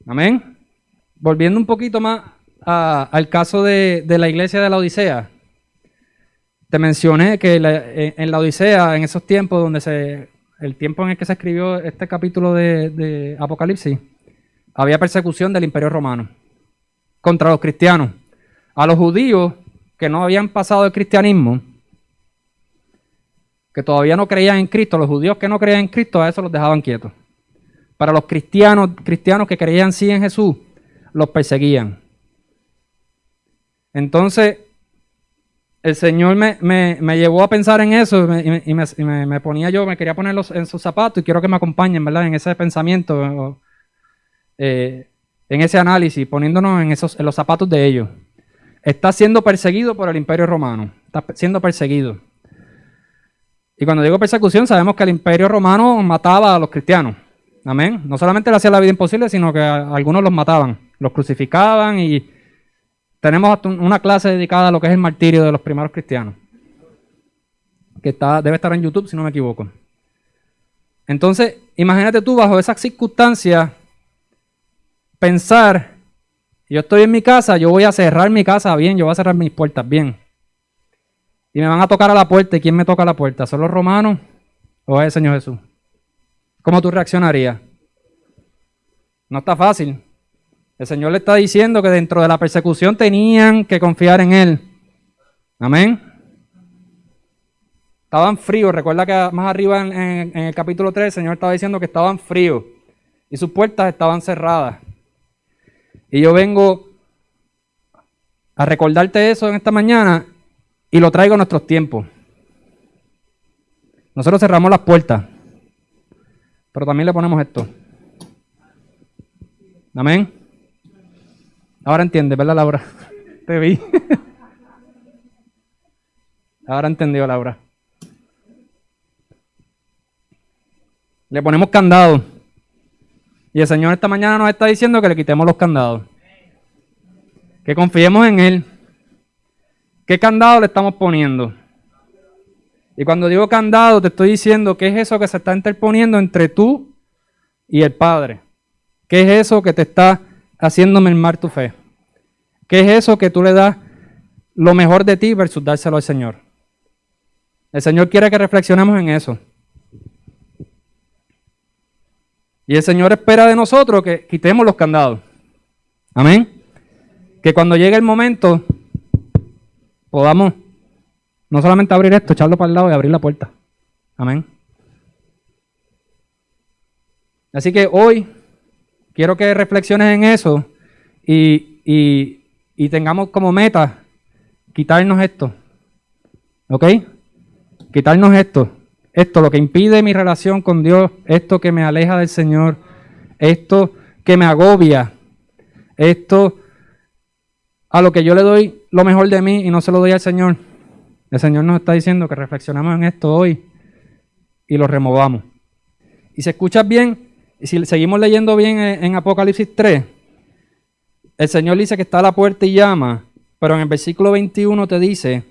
Amén. Volviendo un poquito más al caso de la iglesia de la Odisea. Te mencioné que en la Odisea, en esos tiempos, el tiempo en el que se escribió este capítulo de Apocalipsis, había persecución del Imperio Romano contra los cristianos. A los judíos que no habían pasado el cristianismo, que todavía no creían en Cristo, los judíos que no creían en Cristo, a eso los dejaban quietos. Para los cristianos que creían sí en Jesús, los perseguían. Entonces, el Señor me llevó a pensar en eso y me quería poner en sus zapatos y quiero que me acompañen, ¿verdad? En ese pensamiento, en ese análisis, poniéndonos en los zapatos de ellos. Está siendo perseguido por el Imperio Romano, está siendo perseguido. Y cuando digo persecución, sabemos que el Imperio Romano mataba a los cristianos. Amén. No solamente le hacía la vida imposible, sino que algunos los mataban, los crucificaban y tenemos una clase dedicada a lo que es el martirio de los primeros cristianos, que debe estar en YouTube si no me equivoco. Entonces, imagínate tú bajo esas circunstancias pensar, yo estoy en mi casa, yo voy a cerrar mi casa bien, yo voy a cerrar mis puertas bien. Y me van a tocar a la puerta. ¿Y quién me toca a la puerta? ¿Son los romanos o es el Señor Jesús? ¿Cómo tú reaccionarías? No está fácil. El Señor le está diciendo que dentro de la persecución tenían que confiar en Él. Amén. Estaban fríos. Recuerda que más arriba en el capítulo 3 el Señor estaba diciendo que estaban fríos y sus puertas estaban cerradas. Y yo vengo a recordarte eso en esta mañana y lo traigo a nuestros tiempos. Nosotros cerramos las puertas, pero también le ponemos esto. Amén. Ahora entiendes, ¿verdad, Laura? Te vi. Ahora entendió, Laura. Le ponemos candados. Y el Señor esta mañana nos está diciendo que le quitemos los candados. Que confiemos en Él. ¿Qué candado le estamos poniendo? Y cuando digo candado, te estoy diciendo qué es eso que se está interponiendo entre tú y el Padre. ¿Qué es eso que te está haciendo mermar tu fe? ¿Qué es eso que tú le das lo mejor de ti versus dárselo al Señor? El Señor quiere que reflexionemos en eso. Y el Señor espera de nosotros que quitemos los candados. Amén. Que cuando llegue el momento podamos no solamente abrir esto, echarlo para el lado y abrir la puerta. Amén. Así que hoy quiero que reflexiones en eso y tengamos como meta quitarnos esto. ¿Ok? Quitarnos esto. Esto, lo que impide mi relación con Dios, esto que me aleja del Señor, esto que me agobia, esto a lo que yo le doy lo mejor de mí y no se lo doy al Señor. El Señor nos está diciendo que reflexionemos en esto hoy y lo removamos. Y si escuchas bien, y si seguimos leyendo bien en Apocalipsis 3, el Señor dice que está a la puerta y llama, pero en el versículo 21 te dice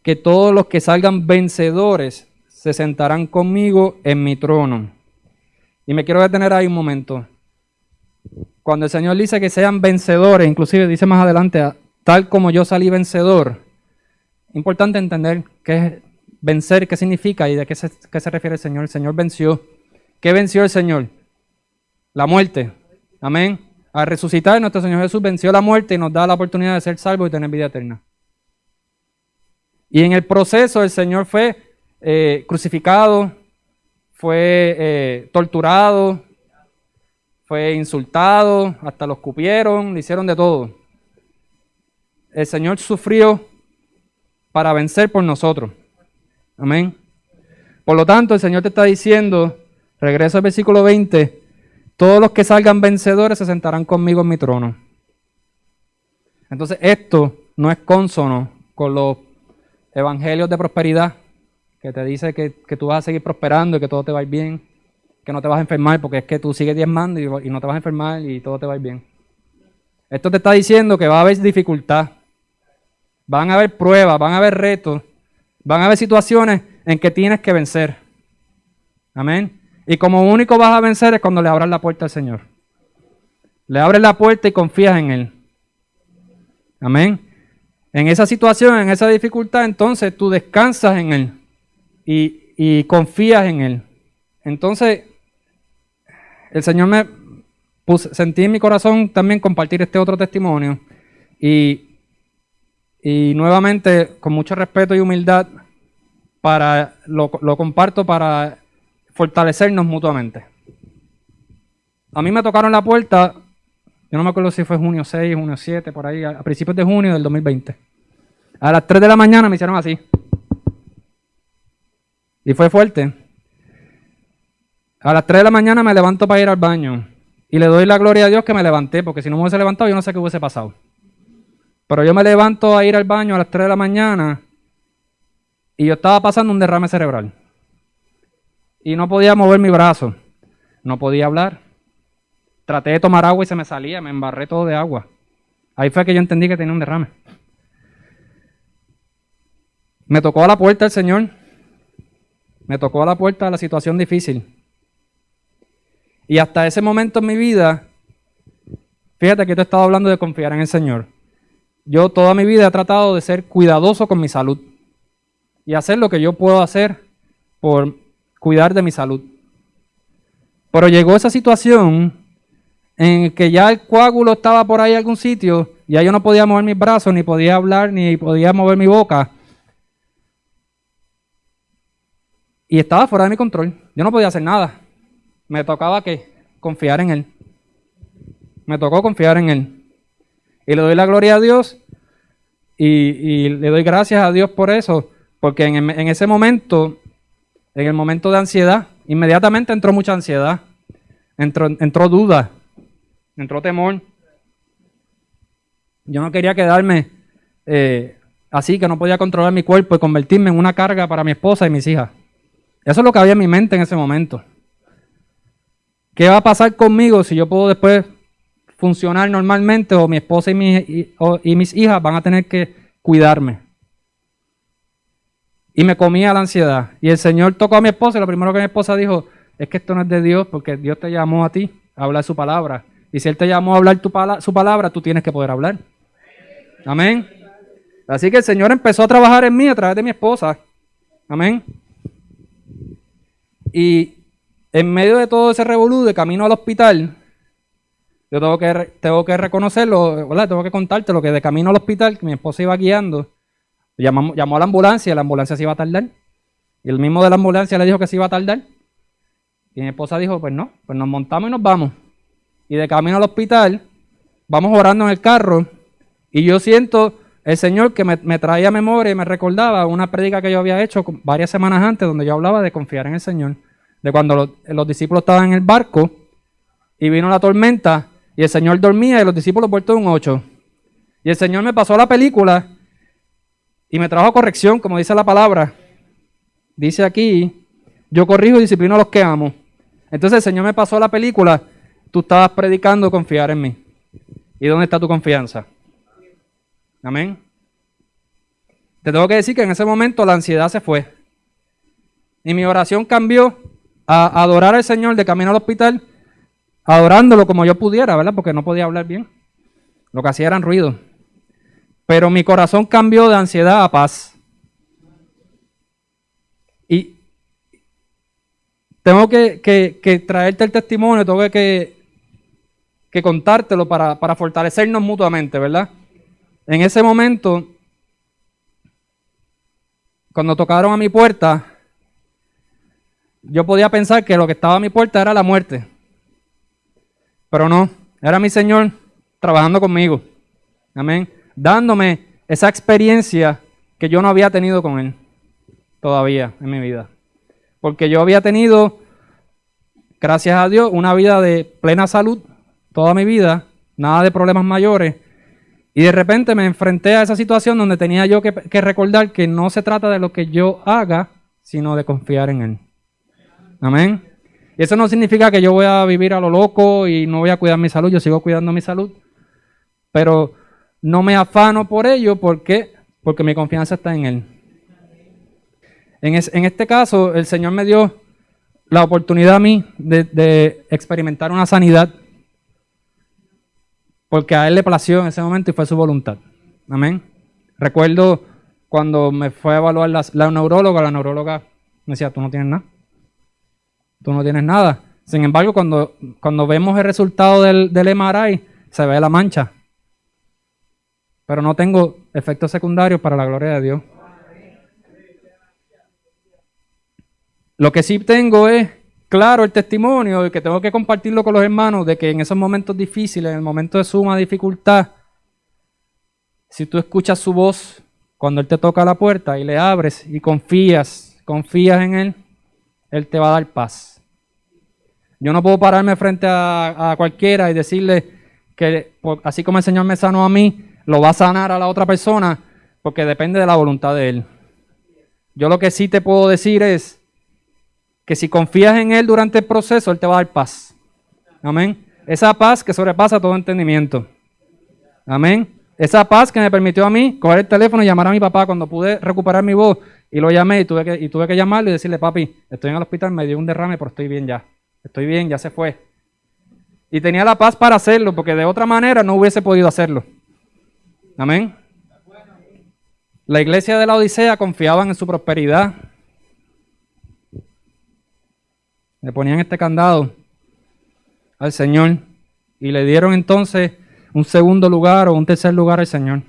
que todos los que salgan vencedores se sentarán conmigo en mi trono. Y me quiero detener ahí un momento. Cuando el Señor dice que sean vencedores, inclusive dice más adelante, tal como yo salí vencedor, importante entender qué es vencer, qué significa y de qué se refiere el Señor. El Señor venció. ¿Qué venció el Señor? La muerte. Amén. Al resucitar, nuestro Señor Jesús venció la muerte y nos da la oportunidad de ser salvos y tener vida eterna. Y en el proceso el Señor fue crucificado, fue torturado, fue insultado, hasta lo escupieron, le hicieron de todo. El Señor sufrió para vencer por nosotros. Amén. Por lo tanto, el Señor te está diciendo, regreso al versículo 20, todos los que salgan vencedores se sentarán conmigo en mi trono. Entonces, esto no es cónsono con los evangelios de prosperidad, que te dice que tú vas a seguir prosperando y que todo te va a ir bien, que no te vas a enfermar porque es que tú sigues diezmando y no te vas a enfermar y todo te va a ir bien. Esto te está diciendo que va a haber dificultad, van a haber pruebas, van a haber retos, van a haber situaciones en que tienes que vencer. Amén. Y como único vas a vencer es cuando le abras la puerta al Señor. Le abres la puerta y confías en Él. Amén. En esa situación, en esa dificultad, entonces tú descansas en Él y confías en Él. Entonces, el Señor sentí en mi corazón también compartir este otro testimonio y nuevamente con mucho respeto y humildad lo comparto para fortalecernos mutuamente. A mí me tocaron la puerta, yo no me acuerdo si fue junio 6, junio 7, por ahí, a principios de junio del 2020. A las 3 de la mañana me hicieron así. Y fue fuerte. A las 3 de la mañana me levanto para ir al baño. Y le doy la gloria a Dios que me levanté, porque si no me hubiese levantado yo no sé qué hubiese pasado. Pero yo me levanto a ir al baño a las 3 de la mañana y yo estaba pasando un derrame cerebral. Y no podía mover mi brazo, no podía hablar. Traté de tomar agua y se me salía, me embarré todo de agua. Ahí fue que yo entendí que tenía un derrame. Me tocó a la puerta el Señor. Me tocó a la puerta la situación difícil. Y hasta ese momento en mi vida, fíjate que te he estado hablando de confiar en el Señor. Yo toda mi vida he tratado de ser cuidadoso con mi salud y hacer lo que yo puedo hacer por cuidar de mi salud. Pero llegó esa situación en que ya el coágulo estaba por ahí en algún sitio, ya yo no podía mover mis brazos, ni podía hablar, ni podía mover mi boca. Y estaba fuera de mi control. Yo no podía hacer nada. Me tocaba confiar en Él. Me tocó confiar en Él. Y le doy la gloria a Dios y le doy gracias a Dios por eso, porque en ese momento, en el momento de ansiedad, inmediatamente entró mucha ansiedad, entró duda, entró temor. Yo no quería quedarme así, que no podía controlar mi cuerpo y convertirme en una carga para mi esposa y mis hijas. Eso es lo que había en mi mente en ese momento. ¿Qué va a pasar conmigo si yo puedo después funcionar normalmente o mi esposa y mis hijas van a tener que cuidarme? Y me comía la ansiedad. Y el Señor tocó a mi esposa y lo primero que mi esposa dijo es que esto no es de Dios porque Dios te llamó a ti a hablar su palabra. Y si Él te llamó a hablar su palabra, tú tienes que poder hablar. Amén. Así que el Señor empezó a trabajar en mí a través de mi esposa. Amén. Y en medio de todo ese revolú de camino al hospital, yo tengo que reconocerlo, ¿verdad? Tengo que contarte lo que de camino al hospital, que mi esposa iba guiando, llamó a la ambulancia se iba a tardar. Y el mismo de la ambulancia le dijo que se iba a tardar. Y mi esposa dijo, pues no, pues nos montamos y nos vamos. Y de camino al hospital, vamos orando en el carro, y yo siento el Señor que me traía a memoria y me recordaba una prédica que yo había hecho varias semanas antes, donde yo hablaba de confiar en el Señor. De cuando los discípulos estaban en el barco y vino la tormenta y el Señor dormía y los discípulos vueltos un 8. Y el Señor me pasó la película y me trajo corrección, como dice la palabra. Dice aquí, yo corrijo y disciplino a los que amo. Entonces el Señor me pasó la película, tú estabas predicando confiar en mí. ¿Y dónde está tu confianza? Amén. Te tengo que decir que en ese momento la ansiedad se fue. Y mi oración cambió a adorar al Señor de camino al hospital, adorándolo como yo pudiera, ¿verdad? Porque no podía hablar bien. Lo que hacía eran ruidos. Pero mi corazón cambió de ansiedad a paz. Y tengo que traerte el testimonio, tengo que contártelo para fortalecernos mutuamente, ¿verdad? En ese momento, cuando tocaron a mi puerta, yo podía pensar que lo que estaba a mi puerta era la muerte. Pero no, era mi Señor trabajando conmigo. Amén. Dándome esa experiencia que yo no había tenido con Él todavía en mi vida. Porque yo había tenido, gracias a Dios, una vida de plena salud toda mi vida, nada de problemas mayores. Y de repente me enfrenté a esa situación donde tenía yo que recordar que no se trata de lo que yo haga, sino de confiar en Él. Amén. Y eso no significa que yo voy a vivir a lo loco y no voy a cuidar mi salud. Yo sigo cuidando mi salud. pero no me afano por ello porque mi confianza está en Él. En este caso, el Señor me dio la oportunidad a mí de experimentar una sanidad porque a Él le plació en ese momento y fue su voluntad. Amén. Recuerdo cuando me fue a evaluar la neuróloga me decía, tú no tienes nada. Tú no tienes nada. Sin embargo, cuando vemos el resultado del MRI, se ve la mancha. Pero no tengo efectos secundarios para la gloria de Dios. Lo que sí tengo es, claro, el testimonio de que tengo que compartirlo con los hermanos, de que en esos momentos difíciles, en el momento de suma dificultad, si tú escuchas su voz, cuando Él te toca la puerta y le abres y confías en Él, Él te va a dar paz. Yo no puedo pararme frente a cualquiera y decirle que así como el Señor me sanó a mí, lo va a sanar a la otra persona, porque depende de la voluntad de Él. Yo lo que sí te puedo decir es que si confías en Él durante el proceso, Él te va a dar paz. Amén. Esa paz que sobrepasa todo entendimiento. Amén. Esa paz que me permitió a mí coger el teléfono y llamar a mi papá cuando pude recuperar mi voz. Y lo llamé y tuve que llamarlo y decirle, papi, estoy en el hospital, me dio un derrame, pero estoy bien ya. Estoy bien, ya se fue. Y tenía la paz para hacerlo, porque de otra manera no hubiese podido hacerlo. Amén. La iglesia de la Odisea confiaban en su prosperidad. Le ponían este candado al Señor y le dieron entonces un segundo lugar o un tercer lugar al Señor.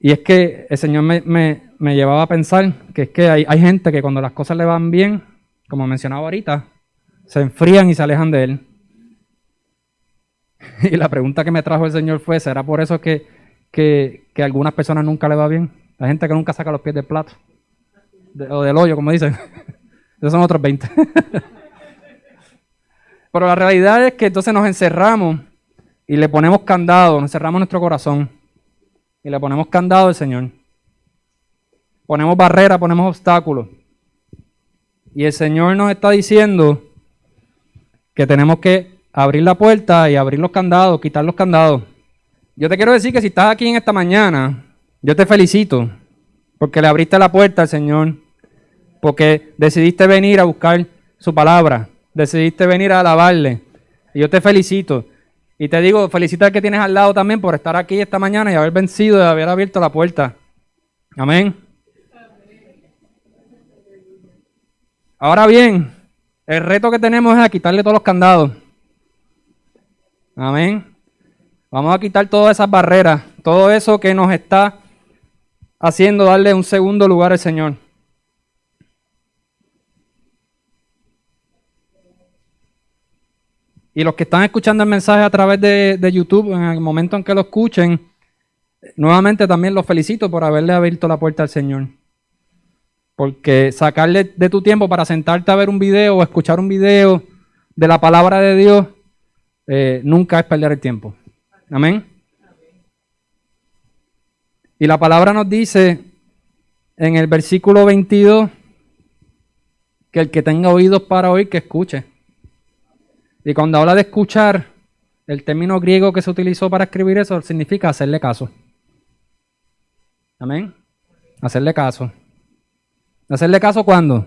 Y es que el Señor me llevaba a pensar que es que hay gente que cuando las cosas le van bien, como mencionaba ahorita, se enfrían y se alejan de Él. Y la pregunta que me trajo el Señor fue, ¿será por eso que a algunas personas nunca le va bien? La gente que nunca saca los pies del plato. O del hoyo, como dicen. Esos son otros 20. Pero la realidad es que entonces nos encerramos y le ponemos candado, nos cerramos nuestro corazón y le ponemos candado al Señor. Ponemos barreras, ponemos obstáculos. Y el Señor nos está diciendo que tenemos que abrir la puerta y abrir los candados, quitar los candados. Yo te quiero decir que si estás aquí en esta mañana, yo te felicito porque le abriste la puerta al Señor, porque decidiste venir a buscar su palabra, decidiste venir a alabarle. Y yo te felicito. Y te digo, felicita al que tienes al lado también por estar aquí esta mañana y haber vencido y haber abierto la puerta. Amén. Ahora bien, el reto que tenemos es a quitarle todos los candados. Amén. Vamos a quitar todas esas barreras, todo eso que nos está haciendo darle un segundo lugar al Señor. Y los que están escuchando el mensaje a través de YouTube, en el momento en que lo escuchen, nuevamente también los felicito por haberle abierto la puerta al Señor. Porque sacarle de tu tiempo para sentarte a ver un video o escuchar un video de la palabra de Dios, nunca es perder el tiempo. Amén. Y la palabra nos dice en el versículo 22 que el que tenga oídos para oír, que escuche. Y cuando habla de escuchar, el término griego que se utilizó para escribir eso significa hacerle caso. Amén. Hacerle caso. ¿Hacerle caso cuándo?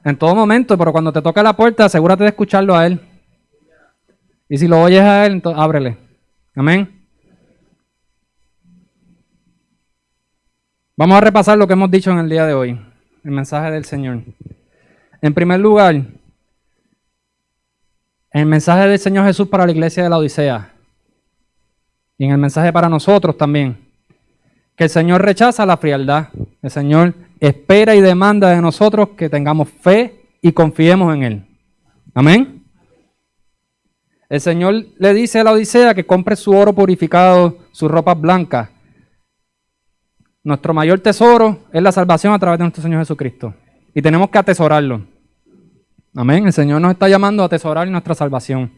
En todo momento, pero cuando te toque la puerta, asegúrate de escucharlo a Él. Y si lo oyes a Él, entonces ábrele. Amén. Vamos a repasar lo que hemos dicho en el día de hoy, el mensaje del Señor. En primer lugar, el mensaje del Señor Jesús para la iglesia de la Odisea. Y en el mensaje para nosotros también. Que el Señor rechaza la frialdad. El Señor espera y demanda de nosotros que tengamos fe y confiemos en Él. Amén. El Señor le dice a la Odisea que compre su oro purificado, sus ropas blancas. Nuestro mayor tesoro es la salvación a través de nuestro Señor Jesucristo. Y tenemos que atesorarlo. Amén. El Señor nos está llamando a atesorar nuestra salvación.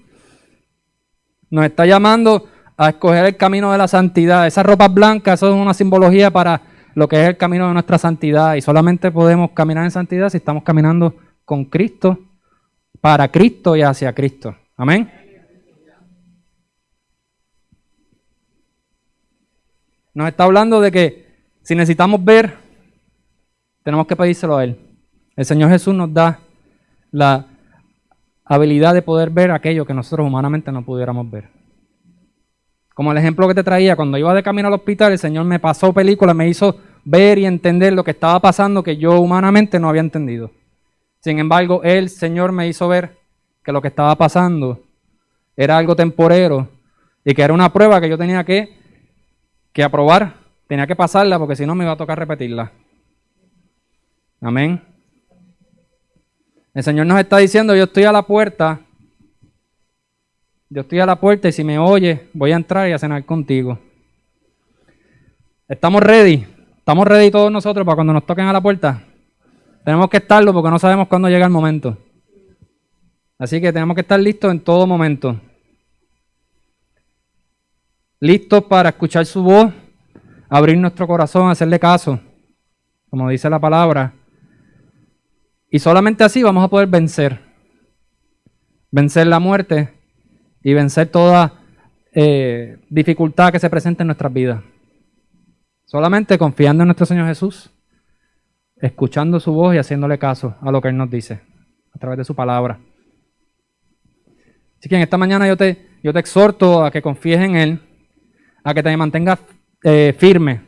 Nos está llamando a escoger el camino de la santidad. Esas ropas blancas, eso es una simbología para lo que es el camino de nuestra santidad. Y solamente podemos caminar en santidad si estamos caminando con Cristo, para Cristo y hacia Cristo. Amén. Nos está hablando de que si necesitamos ver, tenemos que pedírselo a Él. El Señor Jesús nos da la habilidad de poder ver aquello que nosotros humanamente no pudiéramos ver. Como el ejemplo que te traía, cuando iba de camino al hospital, el Señor me pasó película, me hizo ver y entender lo que estaba pasando que yo humanamente no había entendido. Sin embargo, el Señor me hizo ver que lo que estaba pasando era algo temporero y que era una prueba que yo tenía que aprobar, tenía que pasarla porque si no me iba a tocar repetirla. Amén. El Señor nos está diciendo, yo estoy a la puerta y si me oyes, voy a entrar y a cenar contigo. Estamos ready todos nosotros para cuando nos toquen a la puerta. Tenemos que estarlo porque no sabemos cuándo llega el momento. Así que tenemos que estar listos en todo momento. Listos para escuchar su voz, abrir nuestro corazón, hacerle caso, como dice la palabra. Y solamente así vamos a poder vencer la muerte y vencer toda dificultad que se presente en nuestras vidas. Solamente confiando en nuestro Señor Jesús, escuchando su voz y haciéndole caso a lo que Él nos dice a través de su palabra. Así que en esta mañana yo te exhorto a que confíes en Él, a que te mantengas firme,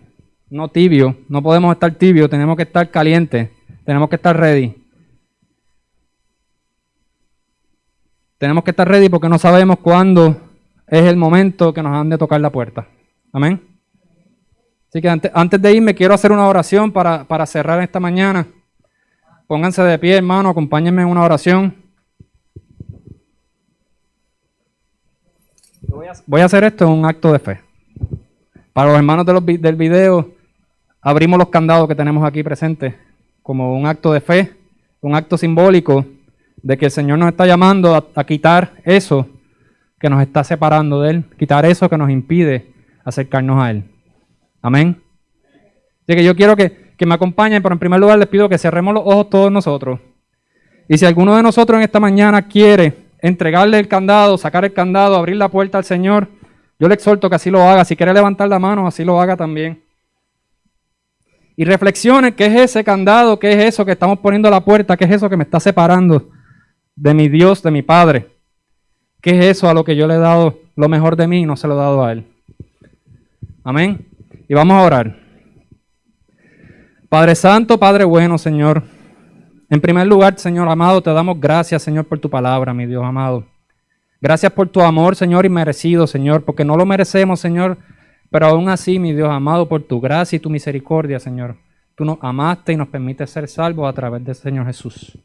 no tibio. No podemos estar tibios, tenemos que estar calientes, tenemos que estar ready. Tenemos que estar ready porque no sabemos cuándo es el momento que nos han de tocar la puerta. Amén. Así que antes de irme quiero hacer una oración para cerrar esta mañana. Pónganse de pie, hermano, acompáñenme en una oración. Voy a hacer esto en un acto de fe. Para los hermanos del video, abrimos los candados que tenemos aquí presentes como un acto de fe, un acto simbólico de que el Señor nos está llamando a quitar eso que nos está separando de Él, quitar eso que nos impide acercarnos a Él. Amén. Así que yo quiero que me acompañen, pero en primer lugar les pido que cerremos los ojos todos nosotros. Y si alguno de nosotros en esta mañana quiere entregarle el candado, sacar el candado, abrir la puerta al Señor, yo le exhorto que así lo haga. Si quiere levantar la mano, así lo haga también. Y reflexione qué es ese candado, qué es eso que estamos poniendo a la puerta, qué es eso que me está separando de mi Dios, de mi Padre. ¿Qué es eso a lo que yo le he dado lo mejor de mí y no se lo he dado a Él? Amén. Y vamos a orar. Padre Santo, Padre bueno, Señor. En primer lugar, Señor amado, te damos gracias, Señor, por tu palabra, mi Dios amado. Gracias por tu amor, Señor, inmerecido, Señor, porque no lo merecemos, Señor, pero aún así, mi Dios amado, por tu gracia y tu misericordia, Señor, tú nos amaste y nos permites ser salvos a través del Señor Jesús.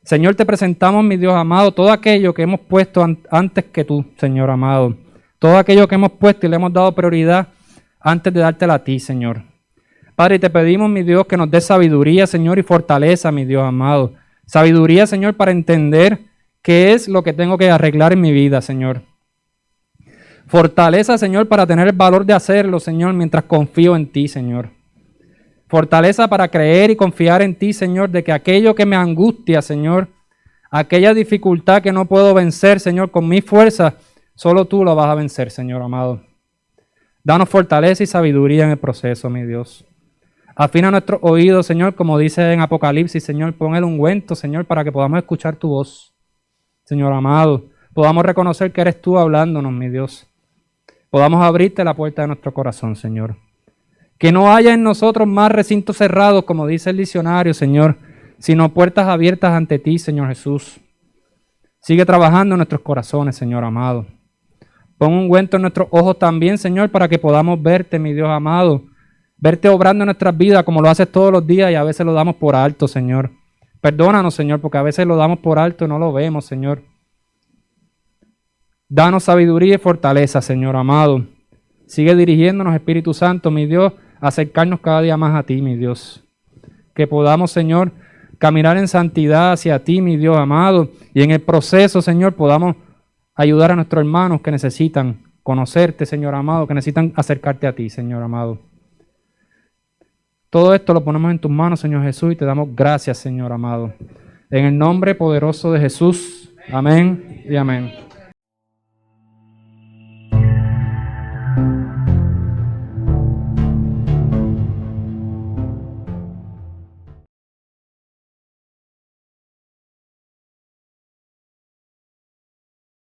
Señor, te presentamos, mi Dios amado, todo aquello que hemos puesto antes que tú, Señor amado. Todo aquello que hemos puesto y le hemos dado prioridad antes de dártela a ti, Señor. Padre, te pedimos, mi Dios, que nos dé sabiduría, Señor, y fortaleza, mi Dios amado. Sabiduría, Señor, para entender qué es lo que tengo que arreglar en mi vida, Señor. Fortaleza, Señor, para tener el valor de hacerlo, Señor, mientras confío en ti, Señor. Fortaleza para creer y confiar en ti, Señor, de que aquello que me angustia, Señor, aquella dificultad que no puedo vencer, Señor, con mi fuerza, solo tú lo vas a vencer, Señor amado. Danos fortaleza y sabiduría en el proceso, mi Dios. Afina nuestros oídos, Señor, como dice en Apocalipsis, Señor, pon el ungüento, Señor, para que podamos escuchar tu voz, Señor amado. Podamos reconocer que eres tú hablándonos, mi Dios. Podamos abrirte la puerta de nuestro corazón, Señor. Que no haya en nosotros más recintos cerrados, como dice el diccionario, Señor, sino puertas abiertas ante ti, Señor Jesús. Sigue trabajando en nuestros corazones, Señor amado. Pon un ungüento en nuestros ojos también, Señor, para que podamos verte, mi Dios amado. Verte obrando en nuestras vidas como lo haces todos los días y a veces lo damos por alto, Señor. Perdónanos, Señor, porque a veces lo damos por alto y no lo vemos, Señor. Danos sabiduría y fortaleza, Señor amado. Sigue dirigiéndonos, Espíritu Santo, mi Dios, a acercarnos cada día más a ti, mi Dios. Que podamos, Señor, caminar en santidad hacia ti, mi Dios amado. Y en el proceso, Señor, podamos ayudar a nuestros hermanos que necesitan conocerte, Señor amado, que necesitan acercarte a ti, Señor amado. Todo esto lo ponemos en tus manos, Señor Jesús, y te damos gracias, Señor amado. En el nombre poderoso de Jesús. Amén y amén.